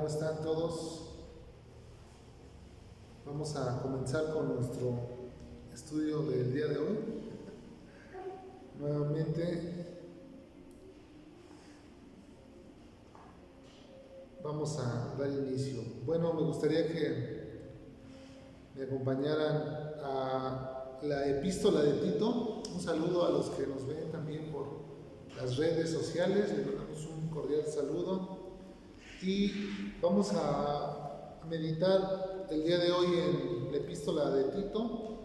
¿cómo están todos? Vamos a comenzar con nuestro estudio del día de hoy. Nuevamente vamos a dar inicio. Bueno, me gustaría que me acompañaran a la epístola de Tito. Un saludo a los que nos ven también por las redes sociales. Les mandamos un cordial saludo. Y vamos a meditar el día de hoy en la epístola de Tito.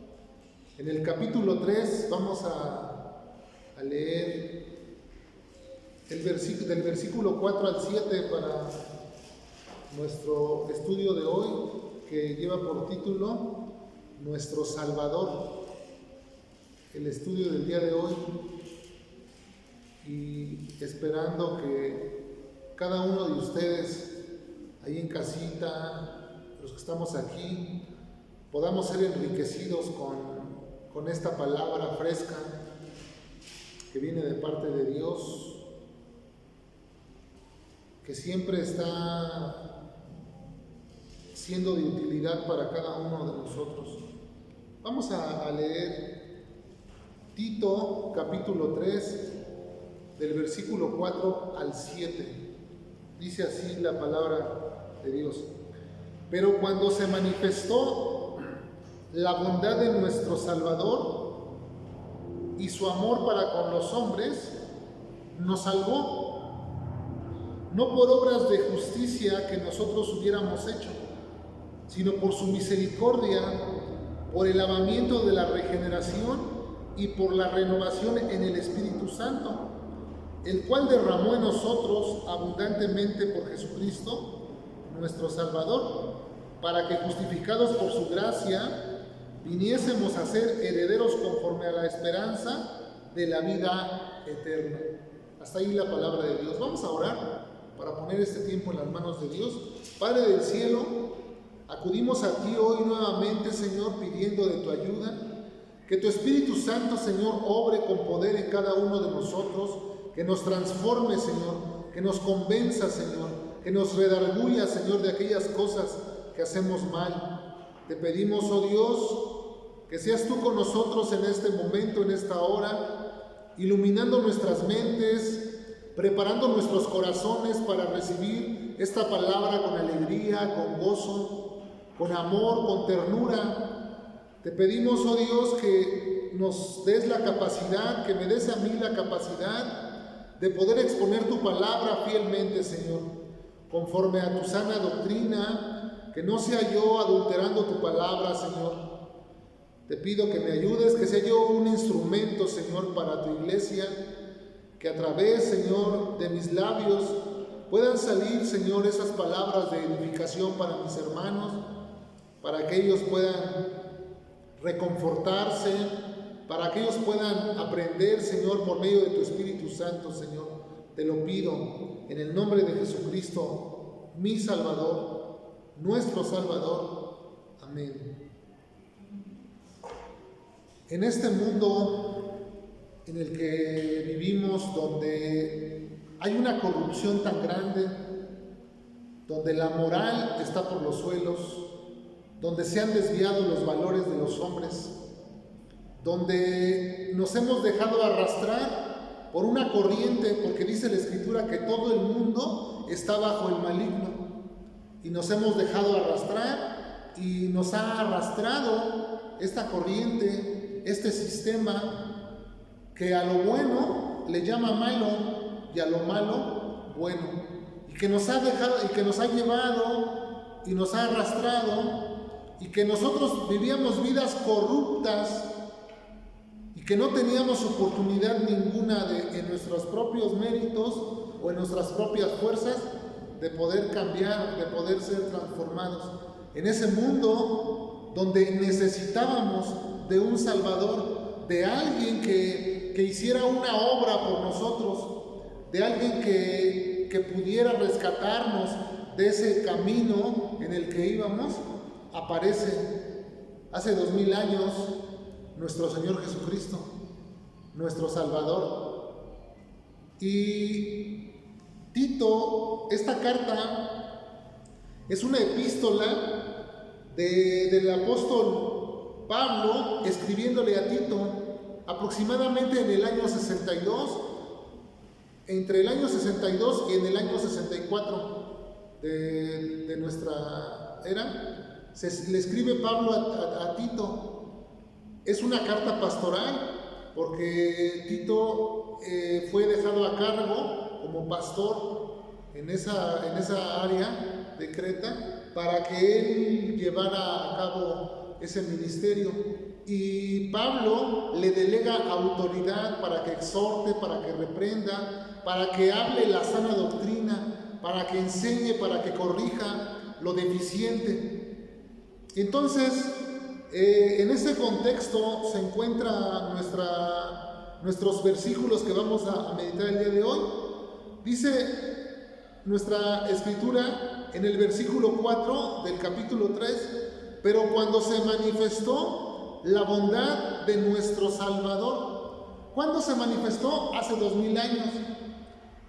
En el capítulo 3 vamos a leer del versículo 4 al 7 para nuestro estudio de hoy, que lleva por título Nuestro Salvador. El estudio del día de hoy, y esperando que cada uno de ustedes ahí en casita, los que estamos aquí, podamos ser enriquecidos con esta palabra fresca que viene de parte de Dios, que siempre está siendo de utilidad para cada uno de nosotros. Vamos a leer Tito capítulo 3 del versículo 4 al 7. Dice así la palabra de Dios: pero cuando se manifestó la bondad de nuestro Salvador y su amor para con los hombres, nos salvó, no por obras de justicia que nosotros hubiéramos hecho, sino por su misericordia, por el lavamiento de la regeneración y por la renovación en el Espíritu Santo, el cual derramó en nosotros abundantemente por Jesucristo, nuestro Salvador, para que, justificados por su gracia, viniésemos a ser herederos conforme a la esperanza de la vida eterna. Hasta ahí la palabra de Dios. Vamos a orar para poner este tiempo en las manos de Dios. Padre del cielo, acudimos a ti hoy nuevamente, Señor, pidiendo de tu ayuda, que tu Espíritu Santo, Señor, obre con poder en cada uno de nosotros, que nos transforme, Señor, que nos convenza, Señor, que nos redarguya, Señor, de aquellas cosas que hacemos mal. Te pedimos, oh Dios, que seas tú con nosotros en este momento, en esta hora, iluminando nuestras mentes, preparando nuestros corazones para recibir esta palabra con alegría, con gozo, con amor, con ternura. Te pedimos, oh Dios, que nos des la capacidad, que me des a mí la capacidad de poder exponer tu palabra fielmente, Señor, conforme a tu sana doctrina, que no sea yo adulterando tu palabra, Señor. Te pido que me ayudes, que sea yo un instrumento, Señor, para tu iglesia, que a través, Señor, de mis labios puedan salir, Señor, esas palabras de edificación para mis hermanos, para que ellos puedan reconfortarse, para que ellos puedan aprender, Señor, por medio de tu Espíritu Santo, Señor. Te lo pido en el nombre de Jesucristo, mi Salvador, nuestro Salvador. Amén. En este mundo en el que vivimos, donde hay una corrupción tan grande, donde la moral está por los suelos, donde se han desviado los valores de los hombres, donde nos hemos dejado arrastrar por una corriente, porque dice la Escritura que todo el mundo está bajo el maligno, y nos hemos dejado arrastrar y nos ha arrastrado esta corriente, este sistema que a lo bueno le llama malo y a lo malo bueno, y que nos ha dejado y que nos ha llevado y nos ha arrastrado, y que nosotros vivíamos vidas corruptas y que no teníamos oportunidad ninguna en nuestros propios méritos o en nuestras propias fuerzas de poder cambiar, de poder ser transformados. En ese mundo donde necesitábamos de un Salvador, de alguien que hiciera una obra por nosotros, de alguien que pudiera rescatarnos de ese camino en el que íbamos, aparece hace 2000 años nuestro Señor Jesucristo, nuestro Salvador. Y Tito, esta carta Es una epístola del apóstol Pablo escribiéndole a Tito aproximadamente en el año 62, entre el año 62 y en el año 64 de nuestra era. Le escribe Pablo a Tito. Es una carta pastoral porque Tito fue dejado a cargo como pastor en esa área de Creta para que él llevara a cabo ese ministerio. Y Pablo le delega autoridad para que exhorte, para que reprenda, para que hable la sana doctrina, para que enseñe, para que corrija lo deficiente. Entonces, en ese contexto se encuentran nuestros versículos que vamos a meditar el día de hoy. Dice nuestra escritura en el versículo 4 del capítulo 3, pero cuando se manifestó la bondad de nuestro Salvador. ¿Cuándo se manifestó? Hace 2000 años.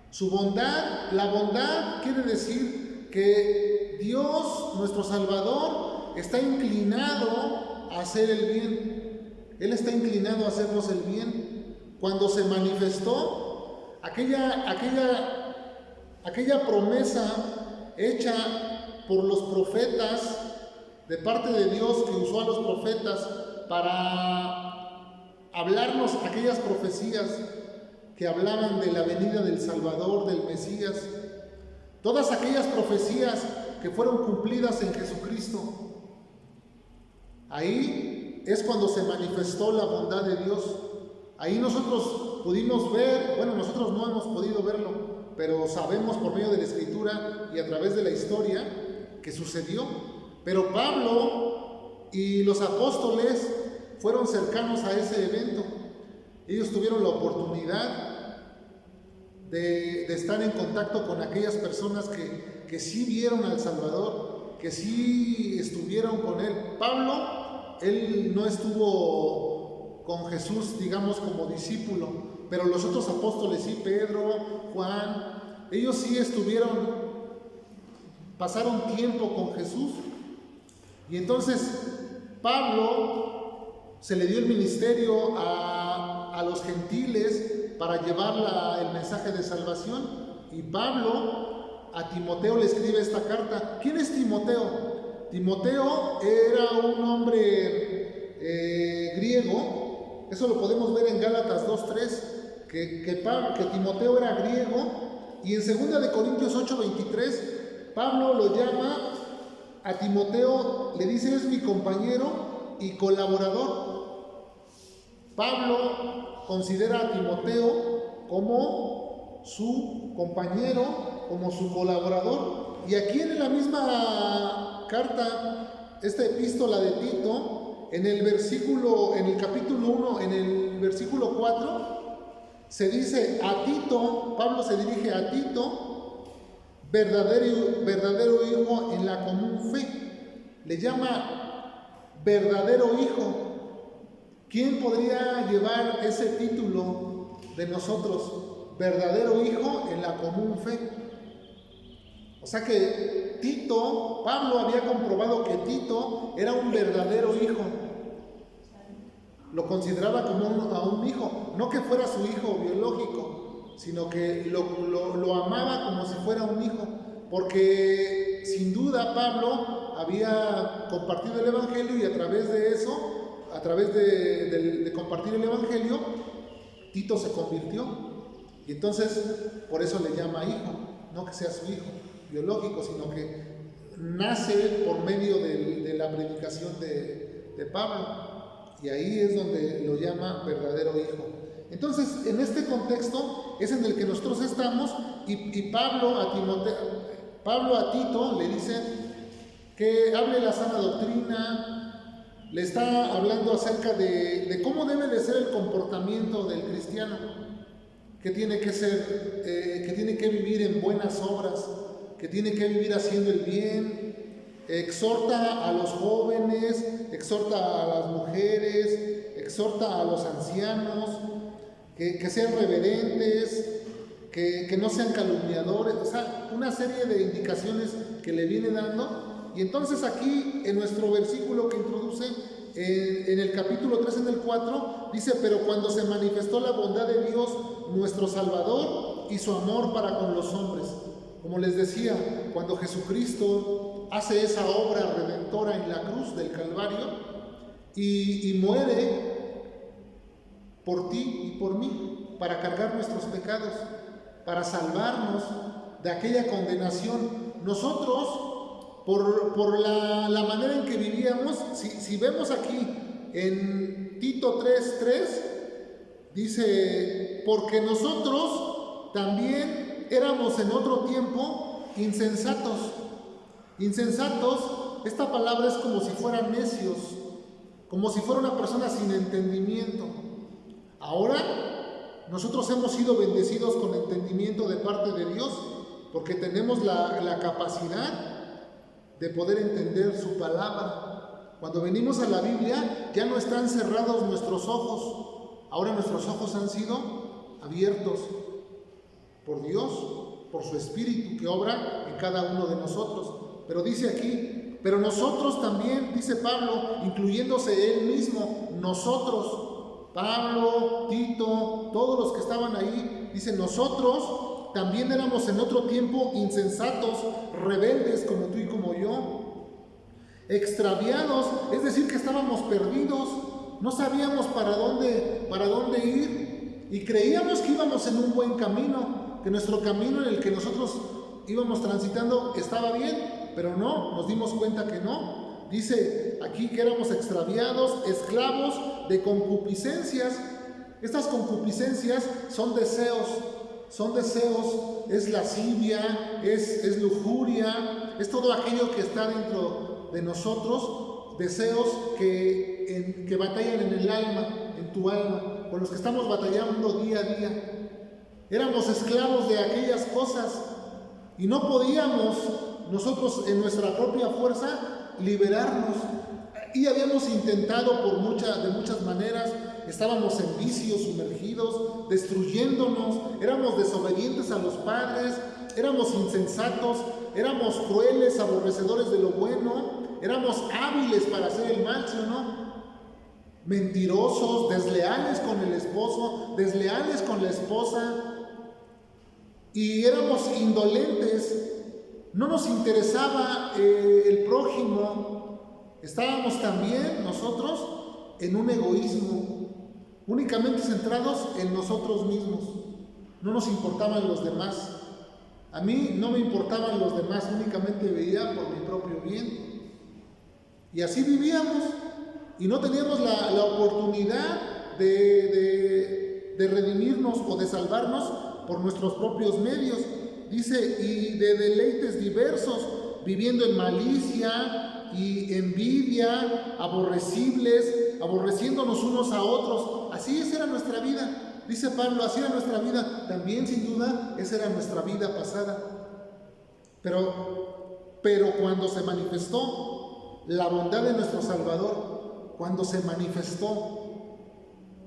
Su bondad, la bondad quiere decir que Dios, nuestro Salvador, está inclinado a hacer el bien. Él está inclinado a hacernos el bien. Cuando se manifestó aquella promesa hecha por los profetas, de parte de Dios, que usó a los profetas para hablarnos aquellas profecías que hablaban de la venida del Salvador, del Mesías. Todas aquellas profecías que fueron cumplidas en Jesucristo. Ahí es cuando se manifestó la bondad de Dios. Ahí nosotros pudimos ver, bueno, nosotros no hemos podido verlo, pero sabemos por medio de la Escritura y a través de la historia que sucedió. Pero Pablo y los apóstoles fueron cercanos a ese evento. Ellos tuvieron la oportunidad de estar en contacto con aquellas personas que sí vieron al Salvador, que sí estuvieron con Él. Pablo, él no estuvo con Jesús, digamos, como discípulo, pero los otros apóstoles sí, Pedro, Juan, ellos sí pasaron tiempo con Jesús. Y entonces Pablo se le dio el ministerio a los gentiles para llevar el mensaje de salvación. Y Pablo a Timoteo le escribe esta carta. ¿Quién es Timoteo? Timoteo era un hombre griego. Eso lo podemos ver en Gálatas 2:3, que Timoteo era griego. Y en 2 de Corintios 8:23 Pablo lo llama a Timoteo, le dice: es mi compañero y colaborador. Pablo considera a Timoteo como su compañero, como su colaborador. Y aquí en la misma carta, esta epístola de Tito, en el capítulo 1, en el versículo 4, se dice a Tito, Pablo se dirige a Tito, verdadero hijo en la común fe. Le llama verdadero hijo. ¿Quién podría llevar ese título de nosotros? Verdadero hijo en la común fe. O sea que Pablo había comprobado que Tito era un verdadero hijo. Lo consideraba como a un hijo, no que fuera su hijo biológico, sino que lo amaba como si fuera un hijo, porque sin duda Pablo había compartido el Evangelio y a través de eso, a través de compartir el Evangelio, Tito se convirtió. Y entonces por eso le llama hijo, no que sea su hijo biológico, sino que nace por medio de la predicación de Pablo. Y ahí es donde lo llama verdadero hijo. Entonces, en este contexto es en el que nosotros estamos, y Pablo a Tito le dice que hable la sana doctrina, le está hablando acerca de cómo debe de ser el comportamiento del cristiano, que tiene que ser, que tiene que vivir en buenas obras, que tiene que vivir haciendo el bien. Exhorta a los jóvenes, exhorta a las mujeres, exhorta a los ancianos, que sean reverentes, que no sean calumniadores, o sea, una serie de indicaciones que le viene dando. Y entonces aquí en nuestro versículo que introduce, en el capítulo 3, en el 4, dice: pero cuando se manifestó la bondad de Dios, nuestro Salvador, y su amor para con los hombres. Como les decía, cuando Jesucristo hace esa obra redentora en la cruz del Calvario y muere por ti y por mí, para cargar nuestros pecados, para salvarnos de aquella condenación. Nosotros, por la manera en que vivíamos, si vemos aquí en Tito 3:3, dice: porque nosotros también éramos en otro tiempo insensatos. Insensatos, esta palabra es como si fueran necios, como si fuera una persona sin entendimiento. Ahora nosotros hemos sido bendecidos con entendimiento de parte de Dios, porque tenemos la capacidad de poder entender su palabra. Cuando venimos a la Biblia, ya no están cerrados nuestros ojos, ahora nuestros ojos han sido abiertos por Dios, por su Espíritu que obra en cada uno de nosotros. Pero dice aquí: pero nosotros también, dice Pablo, incluyéndose él mismo, nosotros, Pablo, Tito, todos los que estaban ahí, dice: nosotros también éramos en otro tiempo insensatos, rebeldes como tú y como yo, extraviados, es decir, que estábamos perdidos, no sabíamos para dónde ir, y creíamos que íbamos en un buen camino, que nuestro camino en el que nosotros íbamos transitando estaba bien, pero no, nos dimos cuenta que no. Dice aquí que éramos extraviados, esclavos de concupiscencias. Estas concupiscencias son deseos, es lascivia, es lujuria, es todo aquello que está dentro de nosotros, deseos que batallan en el alma, en tu alma, con los que estamos batallando día a día. Éramos esclavos de aquellas cosas y no podíamos nosotros en nuestra propia fuerza liberarnos. Y habíamos intentado de muchas maneras. Estábamos en vicios sumergidos, destruyéndonos, éramos desobedientes a los padres, éramos insensatos, éramos crueles, aborrecedores de lo bueno, éramos hábiles para hacer el mal, ¿sí o no? Mentirosos, desleales con el esposo, desleales con la esposa, y éramos indolentes, no nos interesaba el prójimo, estábamos también nosotros en un egoísmo, únicamente centrados en nosotros mismos, no nos importaban los demás. A mí no me importaban los demás, únicamente veía por mi propio bien. Y así vivíamos, y no teníamos la oportunidad de redimirnos o de salvarnos por nuestros propios medios. Dice: y de deleites diversos, viviendo en malicia y envidia, aborreciéndonos unos a otros. Así esa era nuestra vida, dice Pablo, así era nuestra vida. También, sin duda, esa era nuestra vida pasada. Pero cuando se manifestó la bondad de nuestro Salvador, cuando se manifestó,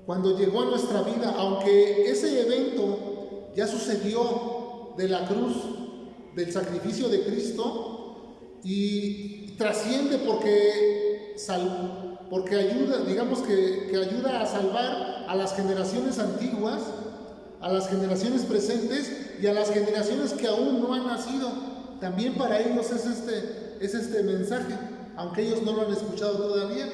cuando llegó a nuestra vida, aunque ese evento ya sucedió de la cruz, del sacrificio de Cristo, y trasciende porque ayuda, digamos que ayuda a salvar a las generaciones antiguas, a las generaciones presentes y a las generaciones que aún no han nacido. También para ellos es este mensaje, aunque ellos no lo han escuchado todavía,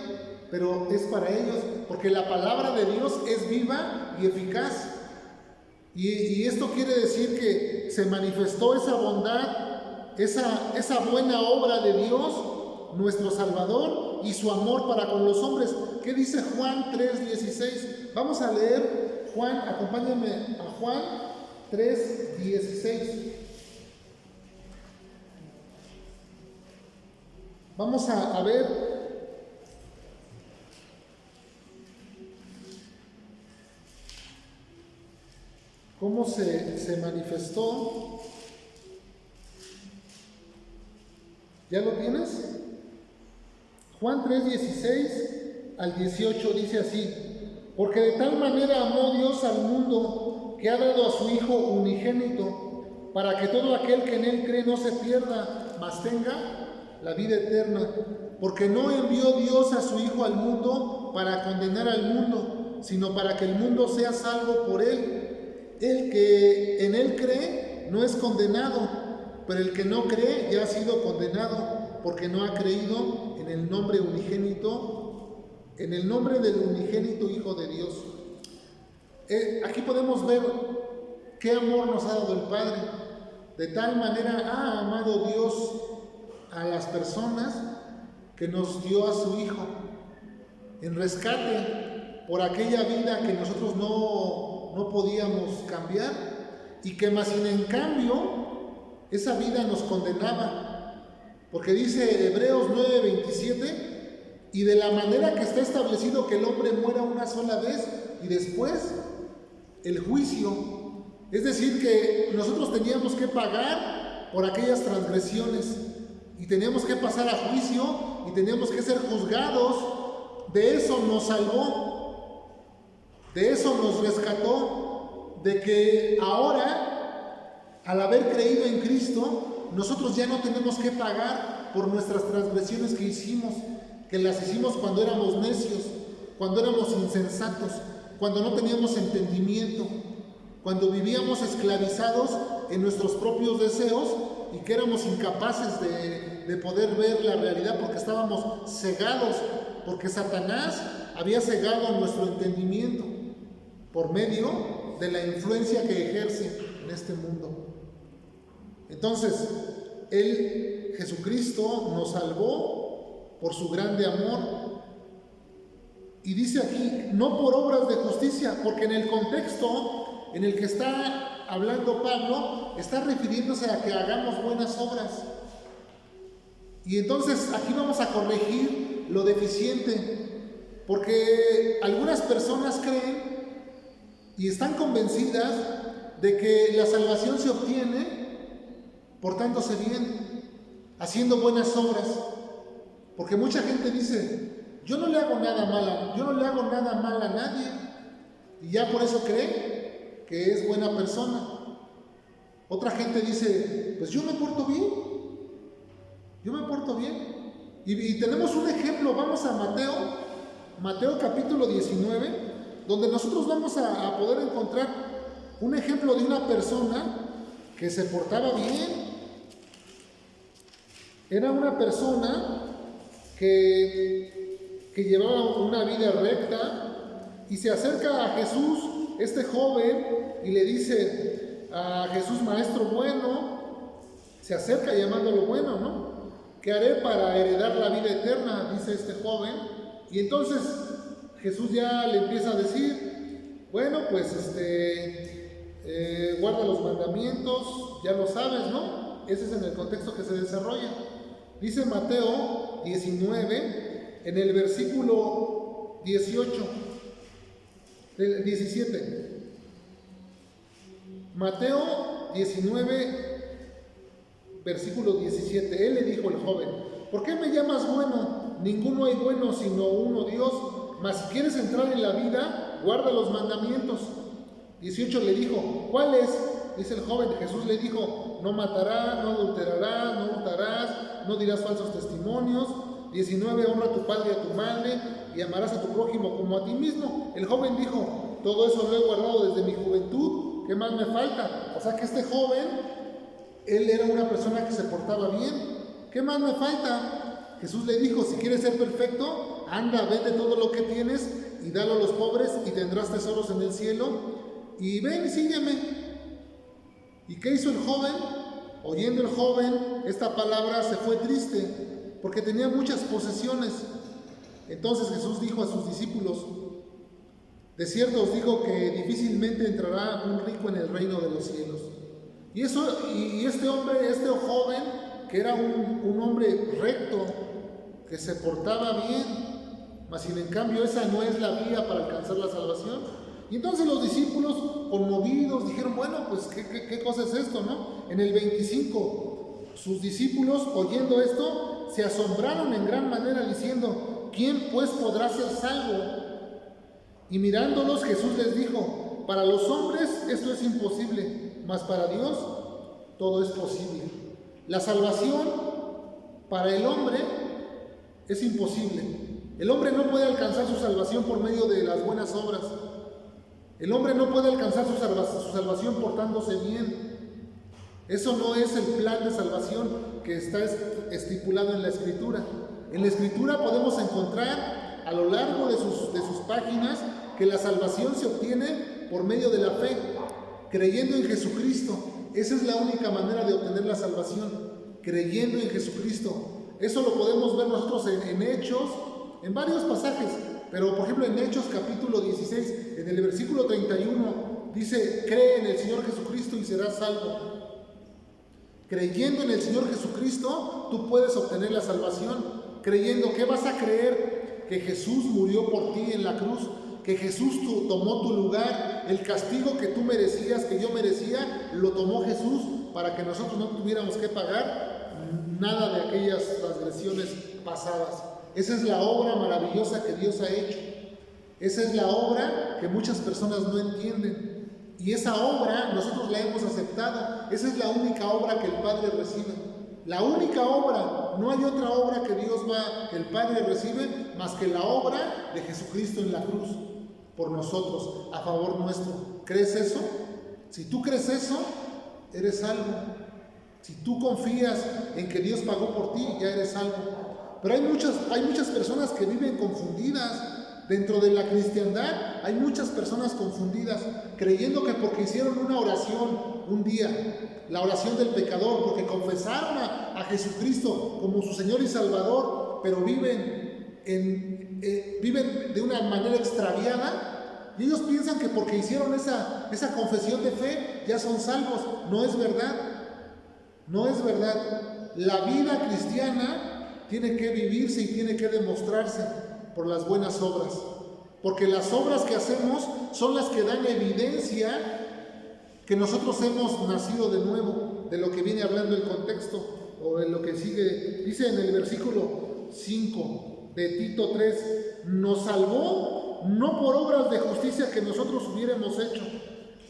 pero es para ellos, porque la palabra de Dios es viva y eficaz. Y esto quiere decir que se manifestó esa bondad, esa buena obra de Dios, nuestro Salvador, y su amor para con los hombres. ¿Qué dice Juan 3:16? Vamos a leer Juan, acompáñame a Juan 3:16. Vamos a ver cómo se manifestó. ¿Ya lo tienes? Juan 3:16 al 18 dice así: porque de tal manera amó Dios al mundo que ha dado a su Hijo unigénito, para que todo aquel que en Él cree no se pierda, mas tenga la vida eterna. Porque no envió Dios a su Hijo al mundo para condenar al mundo, sino para que el mundo sea salvo por Él. El que en Él cree no es condenado, pero el que no cree ya ha sido condenado, porque no ha creído en el nombre unigénito, en el nombre del unigénito Hijo de Dios. Aquí podemos ver qué amor nos ha dado el Padre. De tal manera ha amado Dios a las personas que nos dio a su Hijo en rescate por aquella vida que nosotros no podíamos cambiar, y que más sin en cambio esa vida nos condenaba, porque dice Hebreos 9:27, y de la manera que está establecido que el hombre muera una sola vez y después el juicio. Es decir, que nosotros teníamos que pagar por aquellas transgresiones y teníamos que pasar a juicio y teníamos que ser juzgados. De eso nos salvó, de eso nos rescató, de que ahora, al haber creído en Cristo, nosotros ya no tenemos que pagar por nuestras transgresiones que hicimos, que las hicimos cuando éramos necios, cuando éramos insensatos, cuando no teníamos entendimiento, cuando vivíamos esclavizados en nuestros propios deseos y que éramos incapaces de poder ver la realidad porque estábamos cegados, porque Satanás había cegado nuestro entendimiento por medio de la influencia que ejerce en este mundo. Entonces, Jesucristo nos salvó por su grande amor. Y dice aquí, no por obras de justicia, porque en el contexto en el que está hablando Pablo, está refiriéndose a que hagamos buenas obras. Y entonces aquí vamos a corregir lo deficiente, porque algunas personas creen y están convencidas de que la salvación se obtiene portándose bien, haciendo buenas obras. Porque mucha gente dice, yo no le hago nada mal a nadie, y ya por eso cree que es buena persona. Otra gente dice, pues yo me porto bien. Y tenemos un ejemplo, vamos a Mateo capítulo 19, donde nosotros vamos a poder encontrar un ejemplo de una persona que se portaba bien. Era una persona que llevaba una vida recta, y se acerca a Jesús este joven y le dice a Jesús, maestro bueno, se acerca llamándolo bueno, ¿no? ¿Qué haré para heredar la vida eterna?, dice este joven. Y entonces Jesús ya le empieza a decir, bueno, pues guarda los mandamientos, ya lo sabes, ¿no? Ese es en el contexto que se desarrolla. Dice Mateo 19, en el versículo 17. Mateo 19, versículo 17. Él le dijo al joven, ¿por qué me llamas bueno? Ninguno hay bueno sino uno, Dios. Mas si quieres entrar en la vida, guarda los mandamientos. 18 le dijo, ¿cuáles? Dice el joven. Jesús le dijo, no matarás, no adulterarás, no hurtarás, no dirás falsos testimonios. 19, honra a tu padre y a tu madre, y amarás a tu prójimo como a ti mismo. El joven dijo, todo eso lo he guardado desde mi juventud, ¿qué más me falta? O sea que este joven, él era una persona que se portaba bien. ¿Qué más me falta? Jesús le dijo, si quieres ser perfecto, anda, vende todo lo que tienes y dalo a los pobres y tendrás tesoros en el cielo, y ven y sígueme. ¿Y qué hizo el joven? Oyendo el joven esta palabra, se fue triste, porque tenía muchas posesiones. Entonces Jesús dijo a sus discípulos, de cierto os digo que difícilmente entrará un rico en el reino de los cielos. Y este joven, que era un hombre recto, que se portaba bien, mas sin en cambio esa no es la vía para alcanzar la salvación. Y entonces los discípulos, conmovidos, dijeron, bueno, pues ¿qué cosa es esto, no? En el 25, sus discípulos, oyendo esto, se asombraron en gran manera, diciendo, ¿quién pues podrá ser salvo? Y mirándolos, Jesús les dijo, para los hombres esto es imposible, mas para Dios todo es posible. La salvación para el hombre es imposible. El hombre no puede alcanzar su salvación por medio de las buenas obras. El hombre no puede alcanzar su salvación portándose bien. Eso no es el plan de salvación que está estipulado en la Escritura. En la Escritura podemos encontrar a lo largo de sus páginas que la salvación se obtiene por medio de la fe, creyendo en Jesucristo. Esa es la única manera de obtener la salvación, creyendo en Jesucristo. Eso lo podemos ver nosotros en Hechos, en varios pasajes, pero por ejemplo en Hechos capítulo 16, en el versículo 31, dice: cree en el Señor Jesucristo y serás salvo. Creyendo en el Señor Jesucristo, tú puedes obtener la salvación. Creyendo, ¿qué vas a creer? Que Jesús murió por ti en la cruz, que Jesús tomó tu lugar, el castigo que tú merecías, que yo merecía, lo tomó Jesús para que nosotros no tuviéramos que pagar nada de aquellas transgresiones pasadas. Esa es la obra maravillosa que Dios ha hecho. Esa es la obra que muchas personas no entienden. Y esa obra nosotros la hemos aceptado. Esa es la única obra que el Padre recibe. La única obra, no hay otra obra que que el Padre recibe más que la obra de Jesucristo en la cruz por nosotros, a favor nuestro. ¿Crees eso? Si tú crees eso, eres salvo. Si tú confías en que Dios pagó por ti, ya eres salvo. Pero hay muchas personas que viven confundidas. Dentro de la cristiandad hay muchas personas confundidas, creyendo que porque hicieron una oración un día, la oración del pecador, porque confesaron a Jesucristo como su Señor y Salvador, pero viven de una manera extraviada, y ellos piensan que porque hicieron esa confesión de fe ya son salvos. No es verdad. No es verdad. La vida cristiana tiene que vivirse y tiene que demostrarse por las buenas obras, porque las obras que hacemos son las que dan evidencia que nosotros hemos nacido de nuevo, de lo que viene hablando el contexto o en lo que sigue. Dice en el versículo 5 de Tito 3: nos salvó no por obras de justicia que nosotros hubiéramos hecho.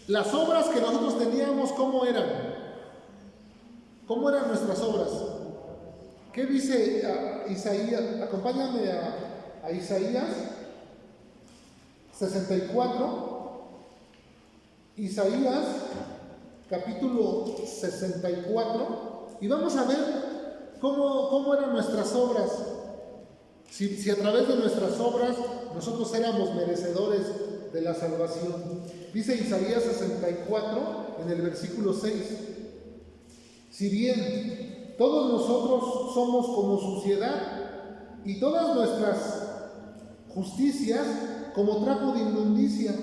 Las obras que nosotros teníamos, ¿cómo eran? ¿Cómo eran nuestras obras? ¿Qué dice Isaías? Acompáñame a Isaías 64, Isaías capítulo 64, y vamos a ver cómo eran nuestras obras. Si a través de nuestras obras nosotros éramos merecedores de la salvación. Dice Isaías 64 en el versículo 6: si bien todos nosotros somos como suciedad, y todas nuestras justicias como trapo de inmundicia,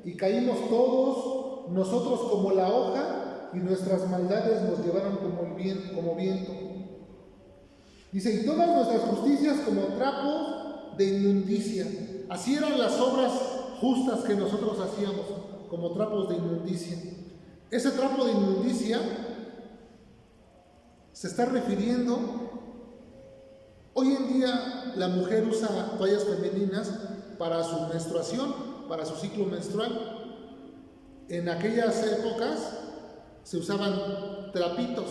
y caímos todos nosotros como la hoja, y nuestras maldades nos llevaron como viento. Dice: y todas nuestras justicias como trapos de inmundicia. Así eran las obras justas que nosotros hacíamos, como trapos de inmundicia. Ese trapo de inmundicia se está refiriendo. Hoy en día la mujer usa toallas femeninas para su menstruación, para su ciclo menstrual. En aquellas épocas se usaban trapitos.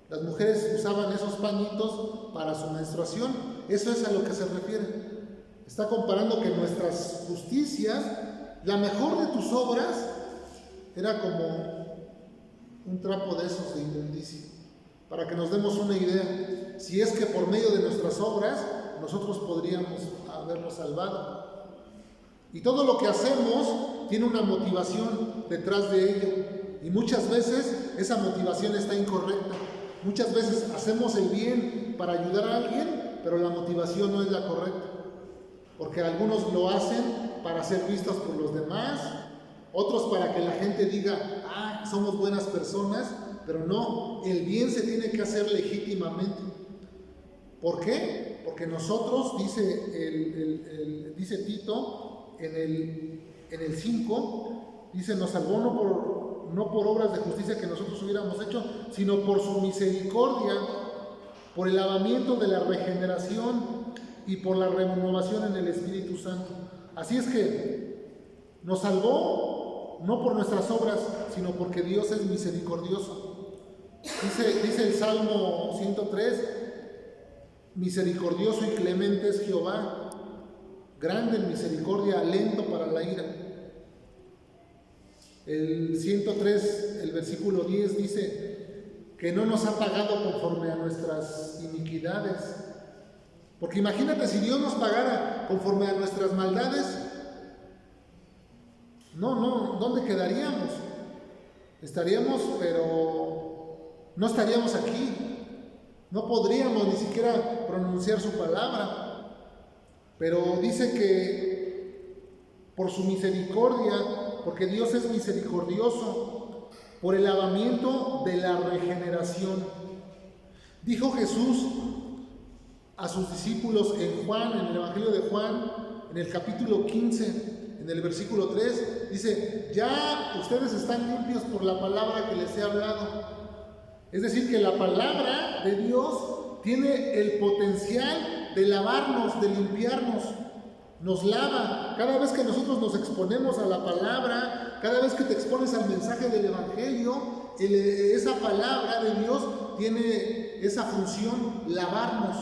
Las mujeres usaban esos pañitos para su menstruación. Eso es a lo que se refiere. Está comparando que nuestras justicias, la mejor de tus obras, era como un trapo de esos de inmundicia. Para que nos demos una idea, si es que por medio de nuestras obras nosotros podríamos habernos salvado. Y todo lo que hacemos tiene una motivación detrás de ello, y muchas veces esa motivación está incorrecta. Muchas veces hacemos el bien para ayudar a alguien, pero la motivación no es la correcta, porque algunos lo hacen para ser vistos por los demás, otros para que la gente diga: somos buenas personas. Pero no, el bien se tiene que hacer legítimamente. ¿Por qué? Porque nosotros, dice Tito en el 5, dice: nos salvó no por obras de justicia que nosotros hubiéramos hecho, sino por su misericordia, por el lavamiento de la regeneración y por la renovación en el Espíritu Santo. Así es que nos salvó no por nuestras obras, sino porque Dios es misericordioso. Dice el Salmo 103, misericordioso y clemente es Jehová, grande en misericordia, lento para la ira. El 103, el versículo 10 dice que no nos ha pagado conforme a nuestras iniquidades. Porque imagínate si Dios nos pagara conforme a nuestras maldades, ¿dónde quedaríamos? Estaríamos, pero no estaríamos aquí. No podríamos ni siquiera pronunciar su palabra. Pero dice que por su misericordia, porque Dios es misericordioso, por el lavamiento de la regeneración. Dijo Jesús a sus discípulos en Juan, en el Evangelio de Juan, en el capítulo 15, en el versículo 3, dice, ya ustedes están limpios por la palabra que les he hablado. Es decir, que la palabra de Dios tiene el potencial de lavarnos, de limpiarnos. Nos lava. Cada vez que nosotros nos exponemos a la palabra, cada vez que te expones al mensaje del Evangelio, esa palabra de Dios tiene esa función, lavarnos,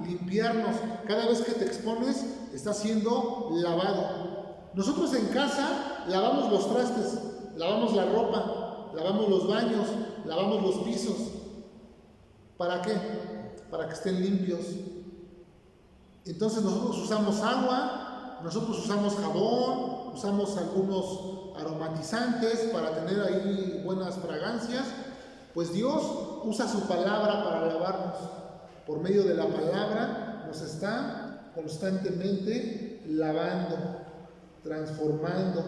limpiarnos. Cada vez que te expones, estás siendo lavado. Nosotros en casa lavamos los trastes, lavamos la ropa, lavamos los baños, lavamos los pisos. ¿Para qué? Para que estén limpios. Entonces nosotros usamos agua, nosotros usamos jabón, usamos algunos aromatizantes para tener ahí buenas fragancias. Pues Dios usa su palabra para lavarnos. Por medio de la palabra nos está constantemente lavando, transformando.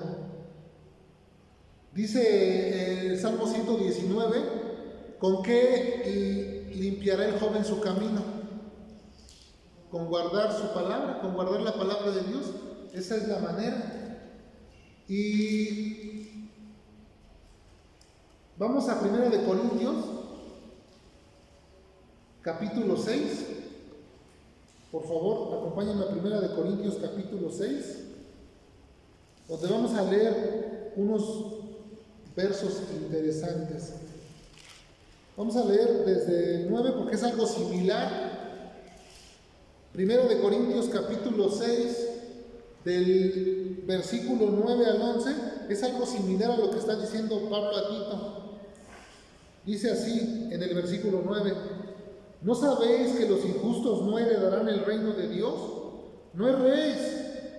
Dice el Salmo 119, ¿con qué limpiará el joven su camino? Con guardar su palabra, con guardar la palabra de Dios. Esa es la manera. Y vamos a 1 de Corintios, capítulo 6. Por favor, acompáñenme a 1 de Corintios, capítulo 6, donde vamos a leer unos versos interesantes. Vamos a leer desde el 9 porque es algo similar. 1 de Corintios capítulo 6, del versículo 9 al 11, es algo similar a lo que está diciendo Pablo a Tito. Dice así en el versículo 9, ¿no sabéis que los injustos no heredarán el reino de Dios? No erréis,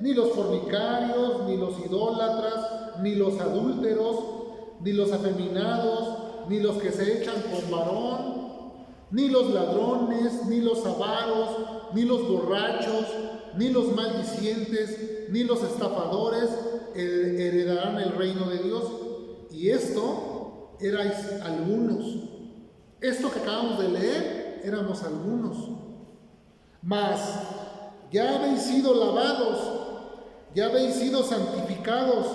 ni los fornicarios, ni los idólatras, ni los adúlteros, ni los afeminados, ni los que se echan con varón, ni los ladrones, ni los avaros, ni los borrachos, ni los maldicientes, ni los estafadores heredarán el reino de Dios. Y esto erais algunos. Esto que acabamos de leer, éramos algunos. Mas ya habéis sido lavados, ya habéis sido santificados,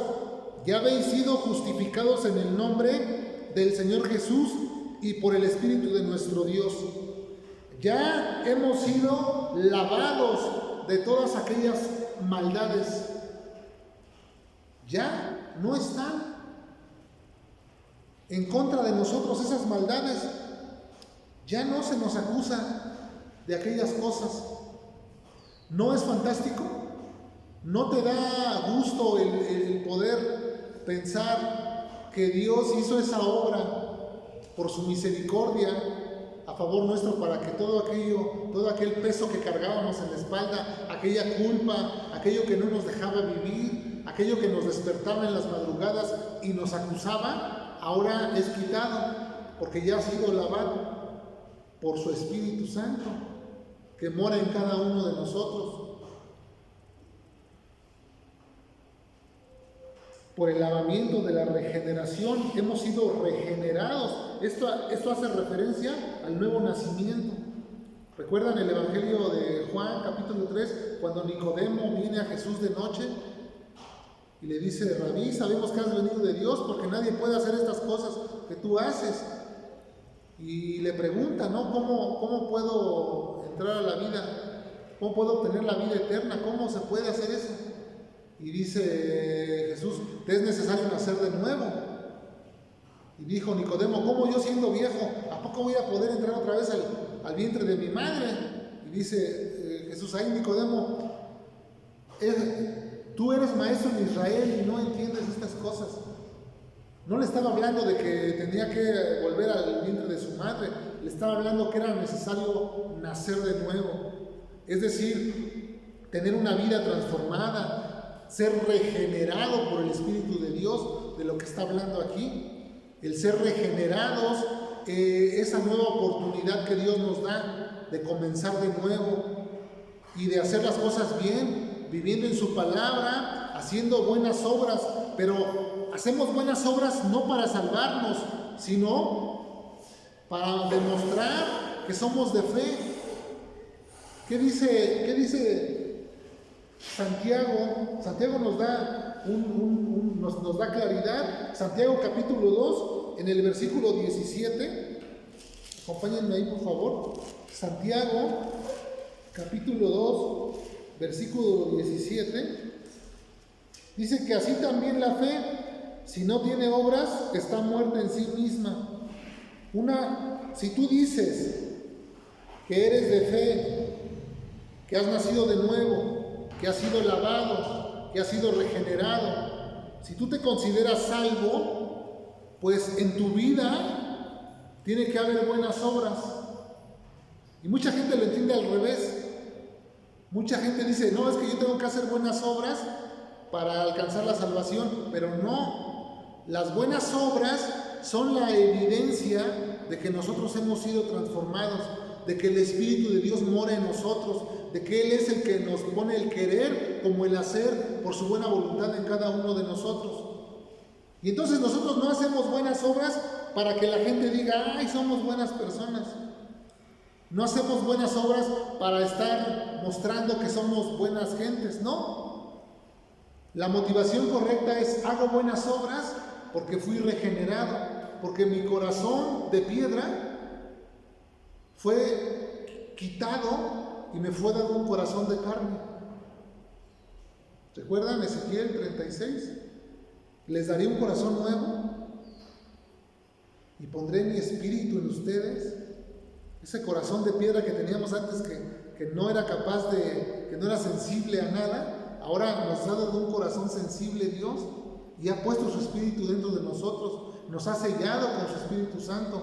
ya habéis sido justificados en el nombre del Señor Jesús y por el Espíritu de nuestro Dios. Ya hemos sido lavados de todas aquellas maldades. Ya no están en contra de nosotros esas maldades. Ya no se nos acusa de aquellas cosas. ¿No es fantástico? ¿No te da gusto el poder pensar que Dios hizo esa obra por su misericordia a favor nuestro para que todo aquel peso que cargábamos en la espalda, aquella culpa, aquello que no nos dejaba vivir, aquello que nos despertaba en las madrugadas y nos acusaba, ahora es quitado porque ya ha sido lavado por su Espíritu Santo que mora en cada uno de nosotros? Por el lavamiento de la regeneración hemos sido regenerados. Esto hace referencia al nuevo nacimiento. ¿Recuerdan el Evangelio de Juan, capítulo 3, cuando Nicodemo viene a Jesús de noche y le dice: Rabí, sabemos que has venido de Dios porque nadie puede hacer estas cosas que tú haces? Y le pregunta, ¿no? ¿Cómo puedo entrar a la vida? ¿Cómo puedo obtener la vida eterna? ¿Cómo se puede hacer eso? Y dice Jesús, te es necesario nacer de nuevo. Y dijo Nicodemo, ¿cómo yo siendo viejo, a poco voy a poder entrar otra vez al vientre de mi madre? Y dice Jesús, ay Nicodemo, tú eres maestro en Israel y no entiendes estas cosas. No le estaba hablando de que tenía que volver al vientre de su madre, le estaba hablando que era necesario nacer de nuevo. Es decir, tener una vida transformada, ser regenerado por el Espíritu de Dios, de lo que está hablando aquí. El ser regenerados, esa nueva oportunidad que Dios nos da de comenzar de nuevo y de hacer las cosas bien, viviendo en su palabra, haciendo buenas obras, pero hacemos buenas obras no para salvarnos, sino para demostrar que somos de fe. ¿Qué dice Santiago? Santiago nos da nos da claridad. Santiago capítulo 2, en el versículo 17. Acompáñenme ahí, por favor. Santiago capítulo 2, versículo 17. Dice que así también la fe, si no tiene obras, está muerta en sí misma. Si tú dices que eres de fe, que has nacido de nuevo, que has sido lavado, que has sido regenerado, si tú te consideras salvo, pues en tu vida tiene que haber buenas obras. Y mucha gente lo entiende al revés. Mucha gente dice, no, es que yo tengo que hacer buenas obras para alcanzar la salvación, pero no. Las buenas obras son la evidencia de que nosotros hemos sido transformados, de que el Espíritu de Dios mora en nosotros, de que Él es el que nos pone el querer como el hacer por su buena voluntad en cada uno de nosotros. Y entonces nosotros no hacemos buenas obras para que la gente diga, ay, somos buenas personas. No hacemos buenas obras para estar mostrando que somos buenas gentes, no. La motivación correcta es, hago buenas obras porque fui regenerado, porque mi corazón de piedra fue quitado y me fue dado un corazón de carne. ¿Recuerdan Ezequiel 36? Les daré un corazón nuevo y pondré mi espíritu en ustedes. Ese corazón de piedra que teníamos antes que no era capaz que no era sensible a nada, ahora nos ha dado un corazón sensible Dios y ha puesto su espíritu dentro de nosotros, nos ha sellado con su Espíritu Santo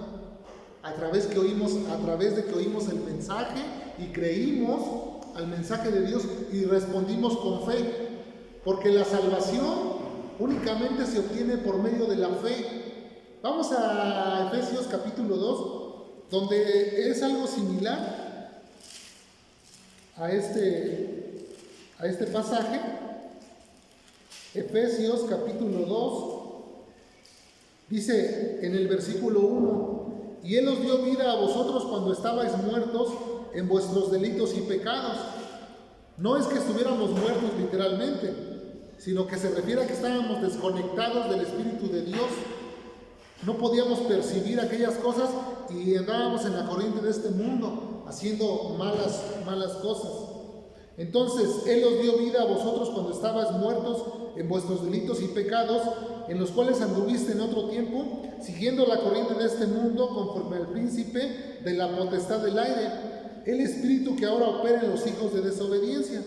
a través de que oímos el mensaje y creímos al mensaje de Dios y respondimos con fe, porque la salvación únicamente se obtiene por medio de la fe. Vamos a Efesios capítulo 2, donde es algo similar a este pasaje. Efesios capítulo 2 dice en el versículo 1: y Él os dio vida a vosotros cuando estabais muertos en vuestros delitos y pecados. No es que estuviéramos muertos literalmente, sino que se refiere a que estábamos desconectados del Espíritu de Dios. No podíamos percibir aquellas cosas y andábamos en la corriente de este mundo, haciendo malas cosas. Entonces, Él os dio vida a vosotros cuando estabais muertos en vuestros delitos y pecados, en los cuales anduviste en otro tiempo, siguiendo la corriente de este mundo, conforme al príncipe de la potestad del aire, el espíritu que ahora opera en los hijos de desobediencia,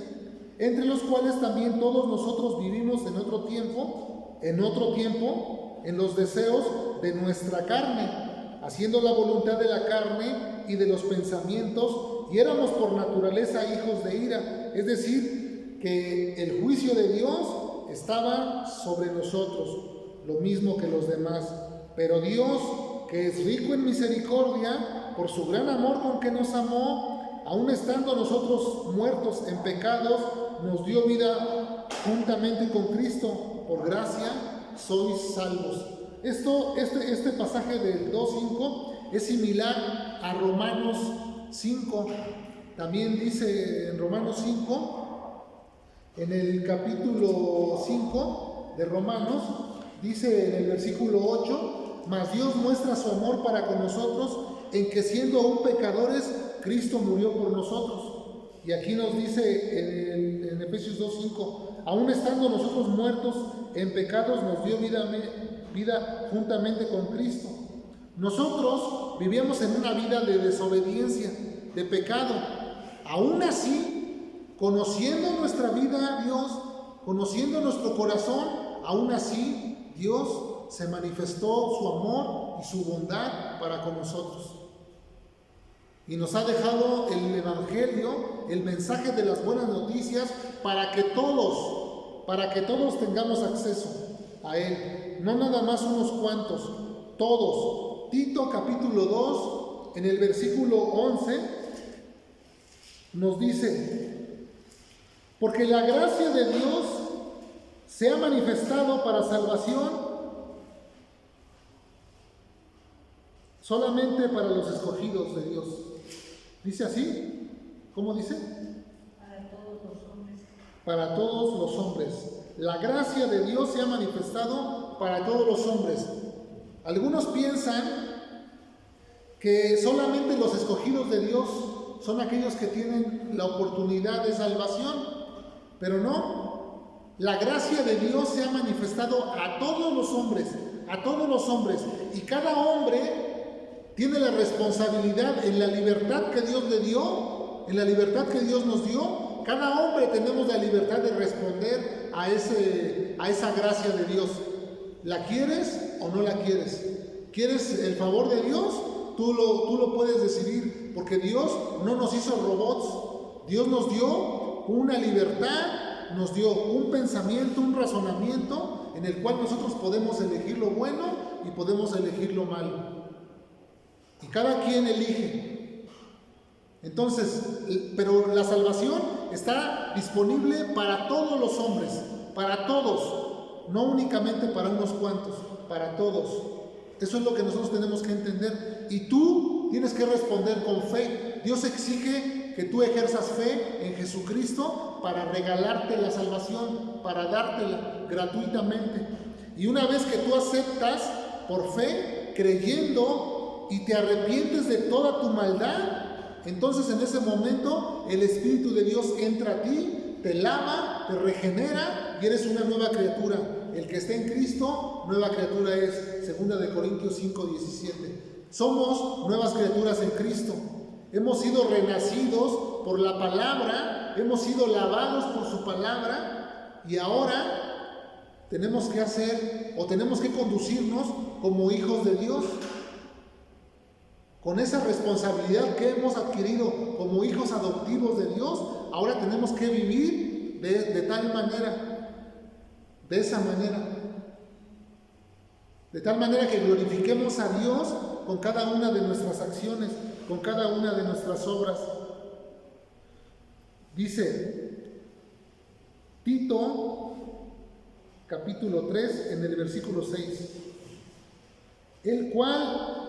entre los cuales también todos nosotros vivimos en otro tiempo, en los deseos de nuestra carne, haciendo la voluntad de la carne y de los pensamientos, y éramos por naturaleza hijos de ira, es decir, que el juicio de Dios estaba sobre nosotros, lo mismo que los demás. Pero Dios, que es rico en misericordia, por su gran amor con que nos amó, aun estando nosotros muertos en pecados, nos dio vida juntamente con Cristo. Por gracia sois salvos. Este pasaje del 2:5 es similar a Romanos 5. También dice en Romanos 5, en el capítulo 5 de Romanos, dice en el versículo 8: mas Dios muestra su amor para con nosotros en que siendo aún pecadores, Cristo murió por nosotros. Y aquí nos dice en Efesios 2:5: aun estando nosotros muertos en pecados, nos dio vida juntamente con Cristo. Nosotros vivíamos en una vida de desobediencia, de pecado. Aún así, conociendo nuestra vida a Dios, conociendo nuestro corazón, aún así Dios se manifestó su amor y su bondad para con nosotros. Y nos ha dejado el Evangelio, el mensaje de las buenas noticias, para que todos tengamos acceso a Él. No nada más unos cuantos, todos. Tito capítulo 2, en el versículo 11, nos dice: porque la gracia de Dios se ha manifestado para salvación solamente para los escogidos de Dios. ¿Dice así? ¿Cómo dice? Para todos los hombres. Para todos los hombres. La gracia de Dios se ha manifestado para todos los hombres. Algunos piensan que solamente los escogidos de Dios son aquellos que tienen la oportunidad de salvación, pero no. La gracia de Dios se ha manifestado a todos los hombres, y cada hombre tiene la responsabilidad en la libertad que Dios le dio, en la libertad que Dios nos dio. Cada hombre tenemos la libertad de responder a esa gracia de Dios. ¿La quieres o no la quieres? ¿Quieres el favor de Dios? Tú lo puedes decidir, porque Dios no nos hizo robots. Dios nos dio una libertad, nos dio un pensamiento, un razonamiento en el cual nosotros podemos elegir lo bueno y podemos elegir lo malo. Y cada quien elige. Entonces, pero la salvación está disponible para todos los hombres, para todos, no únicamente para unos cuantos, para todos. Eso es lo que nosotros tenemos que entender. Y tú tienes que responder con fe. Dios exige que tú ejerzas fe en Jesucristo para regalarte la salvación, para dártela gratuitamente. Y una vez que tú aceptas por fe, creyendo, y te arrepientes de toda tu maldad, entonces en ese momento el Espíritu de Dios entra a ti, te lava, te regenera y eres una nueva criatura. El que está en Cristo, nueva criatura es. 2 Corintios 5:17. Somos nuevas criaturas en Cristo. Hemos sido renacidos por la palabra, hemos sido lavados por su palabra, y ahora tenemos que hacer o tenemos que conducirnos como hijos de Dios. Con esa responsabilidad que hemos adquirido como hijos adoptivos de Dios, ahora tenemos que vivir de tal manera, de esa manera. De tal manera que glorifiquemos a Dios con cada una de nuestras acciones, con cada una de nuestras obras. Dice Tito, capítulo 3, en el versículo 6, el cual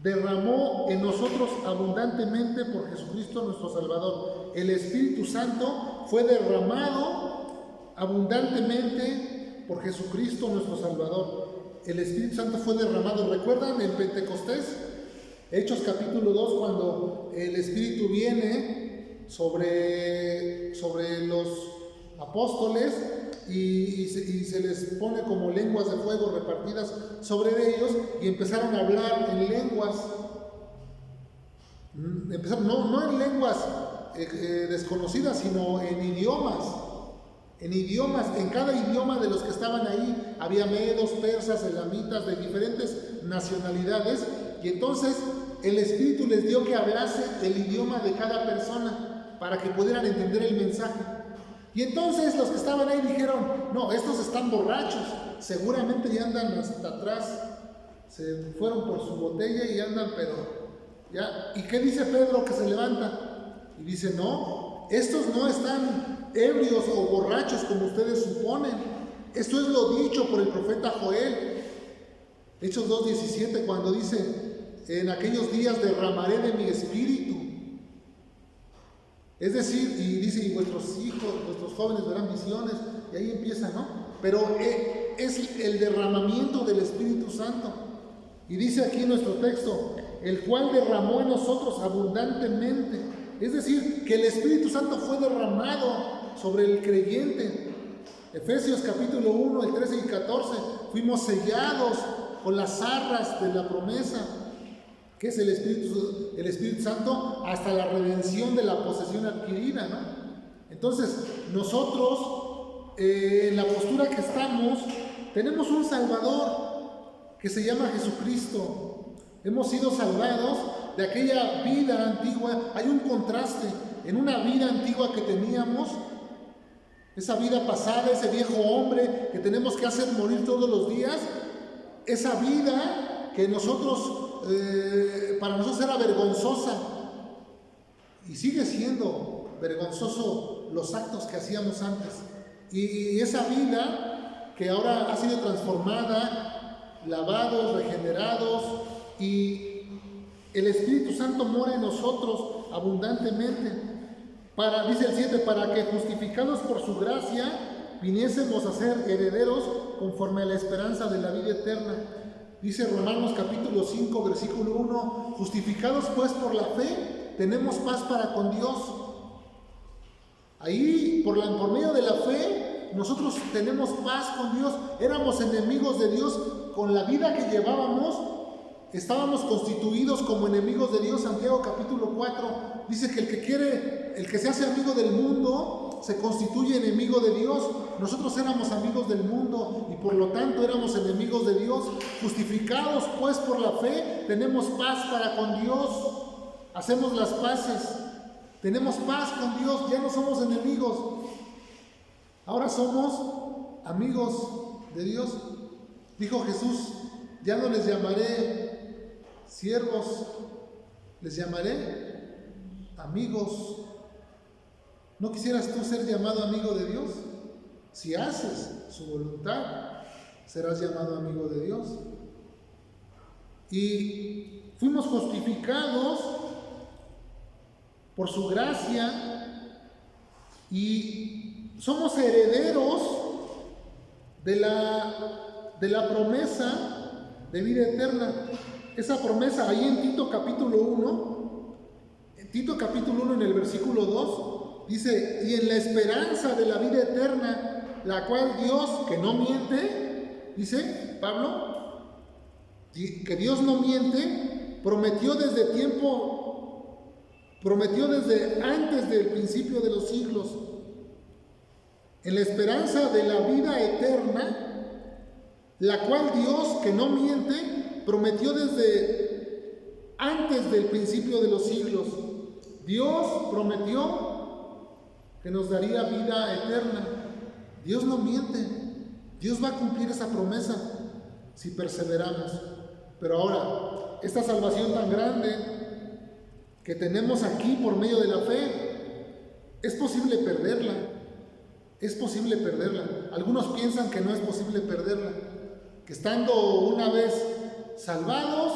derramó en nosotros abundantemente por Jesucristo nuestro Salvador. El Espíritu Santo fue derramado abundantemente por Jesucristo nuestro Salvador. El Espíritu Santo fue derramado. ¿Recuerdan en Pentecostés? Hechos capítulo 2, cuando el Espíritu viene sobre los apóstoles y se les pone como lenguas de fuego repartidas sobre ellos, y empezaron a hablar en lenguas. Empezaron, no en lenguas desconocidas, sino en idiomas. En cada idioma de los que estaban ahí había medos, persas, elamitas, de diferentes nacionalidades, y entonces el Espíritu les dio que hablase el idioma de cada persona para que pudieran entender el mensaje. Y entonces los que estaban ahí dijeron: no, estos están borrachos, seguramente ya andan hasta atrás, se fueron por su botella y andan, pero ya. ¿Y qué dice Pedro que se levanta? Y dice: no, estos no están ebrios o borrachos como ustedes suponen. Esto es lo dicho por el profeta Joel, Hechos 2:17, cuando dice: en aquellos días derramaré de mi espíritu. Es decir, y dice: y vuestros hijos, vuestros jóvenes verán visiones, y ahí empieza, ¿no? Pero es el derramamiento del Espíritu Santo. Y dice aquí en nuestro texto: el cual derramó en nosotros abundantemente. Es decir, que el Espíritu Santo fue derramado sobre el creyente. Efesios capítulo 1, el 13 y 14, fuimos sellados con las arras de la promesa, que es el Espíritu Santo, hasta la redención de la posesión adquirida, ¿no? Entonces, nosotros, en la postura que estamos, tenemos un Salvador que se llama Jesucristo. Hemos sido salvados de aquella vida antigua. Hay un contraste en una vida antigua que teníamos, esa vida pasada, ese viejo hombre que tenemos que hacer morir todos los días, esa vida que para nosotros era vergonzosa, y sigue siendo vergonzoso los actos que hacíamos antes, y esa vida que ahora ha sido transformada, lavados, regenerados, y el Espíritu Santo mora en nosotros abundantemente. Dice el 7, para que justificados por su gracia viniésemos a ser herederos conforme a la esperanza de la vida eterna. Dice Romanos capítulo 5, versículo 1, justificados pues por la fe, tenemos paz para con Dios. Ahí, por medio de la fe, nosotros tenemos paz con Dios. Éramos enemigos de Dios con la vida que llevábamos. Estábamos constituidos como enemigos de Dios. Santiago capítulo 4 dice que el que se hace amigo del mundo se constituye enemigo de Dios. Nosotros éramos amigos del mundo y por lo tanto éramos enemigos de Dios. Justificados pues por la fe, tenemos paz para con Dios. Hacemos las paces, tenemos paz con Dios, ya no somos enemigos. Ahora somos amigos de Dios. Dijo Jesús, ya no les llamaré siervos, les llamaré amigos. ¿No quisieras tú ser llamado amigo de Dios? Si haces su voluntad, serás llamado amigo de Dios. Y fuimos justificados por su gracia y somos herederos de la promesa de vida eterna. Esa promesa ahí en Tito capítulo 1, en el versículo 2, dice, y en la esperanza de la vida eterna, la cual Dios, que no miente, dice Pablo, que Dios no miente, prometió desde antes del principio de los siglos. En la esperanza de la vida eterna, la cual Dios, que no miente, prometió desde antes del principio de los siglos. Dios prometió que nos daría vida eterna. Dios no miente. Dios va a cumplir esa promesa si perseveramos. Pero ahora, esta salvación tan grande que tenemos aquí por medio de la fe, es posible perderla. Es posible perderla. Algunos piensan que no es posible perderla, que estando una vez salvados,